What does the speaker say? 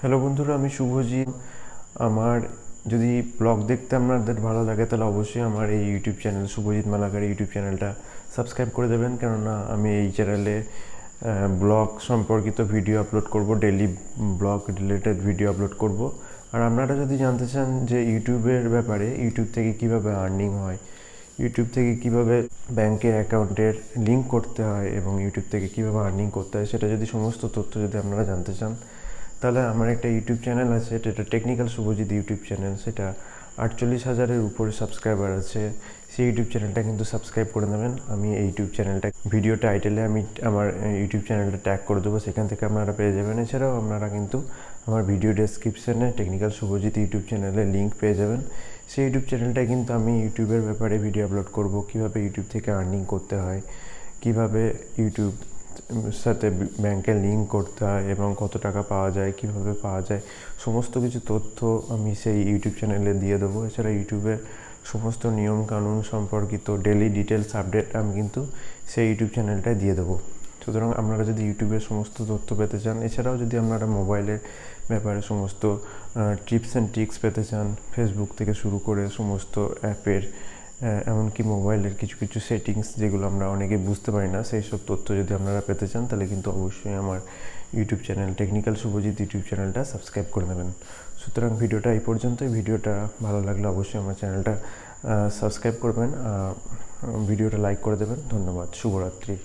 Hello বন্ধুরা, আমি শুভজিৎ। আমার যদি ব্লগ দেখতে আপনাদের ভালো লাগে তাহলে অবশ্যই আমার এই YouTube channel Subhajit Malakar YouTube চ্যানেলটা সাবস্ক্রাইব করে দেবেন, কেননা আমি এই চ্যানেলে ব্লগ সম্পর্কিত ভিডিও আপলোড করব, daily blog related video upload করব। আর আপনারা যদি জানতে চান যে ইউটিউবের ব্যাপারে, ইউটিউব থেকে কিভাবে আর্নিং হয়, ইউটিউব থেকে কিভাবে ব্যাংকের অ্যাকাউন্টের লিঙ্ক করতে হয় এবং ইউটিউব থেকে কিভাবে আর্নিং করতে হয়, সেটা যদি সমস্ত তথ্য যদি আপনারা জানতে চান, তাহলে আমার একটা ইউটিউব চ্যানেল আছে, এটা টেকনিক্যাল শুভজিৎ ইউটিউব চ্যানেল। সেটা 48,000-এর উপরে সাবস্ক্রাইবার আছে। সেই ইউটিউব চ্যানেলটা কিন্তু সাবস্ক্রাইব করে নেবেন। আমি এই ইউটিউব চ্যানেলটা ভিডিও টাইটেলে আমি আমার ইউটিউব চ্যানেলটা ট্যাগ করে দেবো, সেখান থেকে আপনারা পেয়ে যাবেন। এছাড়াও আপনারা কিন্তু আমার ভিডিও ডেসক্রিপশানে টেকনিক্যাল শুভজিৎ ইউটিউব চ্যানেলের লিঙ্ক পেয়ে যাবেন। সেই ইউটিউব চ্যানেলটায় কিন্তু আমি ইউটিউবের ব্যাপারে ভিডিও আপলোড করব, কীভাবে ইউটিউব থেকে আর্নিং করতে হয়, কীভাবে ইউটিউব সাথে ব্যাংকের লিঙ্ক করতে হয় এবং কত টাকা পাওয়া যায়, কীভাবে পাওয়া যায়, সমস্ত কিছু তথ্য আমি সেই ইউটিউব চ্যানেলে দিয়ে দেবো। এছাড়া ইউটিউবের সমস্ত নিয়মকানুন সম্পর্কিত ডেলি ডিটেলস আপডেট আমি কিন্তু সেই ইউটিউব চ্যানেলটায় দিয়ে দেবো। সুতরাং আপনারা যদি ইউটিউবের সমস্ত তথ্য পেতে চান, এছাড়াও যদি আপনারা মোবাইলের ব্যাপারে সমস্ত টিপস অ্যান্ড ট্রিক্স পেতে চান, ফেসবুক থেকে শুরু করে সমস্ত অ্যাপের, এমনকি মোবাইলের কিছু কিছু সেটিংস যেগুলো আমরা অনেকে বুঝতে পারি না, সেই সব তথ্য যদি আপনারা পেতে চান, তাহলে কিন্তু অবশ্যই আমার YouTube channel technical Subhajit YouTube চ্যানেলটা সাবস্ক্রাইব করে নেবেন। সুতরাং ভিডিওটা এই পর্যন্তই। ভিডিওটা ভালো লাগলে অবশ্যই আমার চ্যানেলটা সাবস্ক্রাইব করবেন, ভিডিওটা লাইক করে দেবেন। ধন্যবাদ। শুভরাত্রি।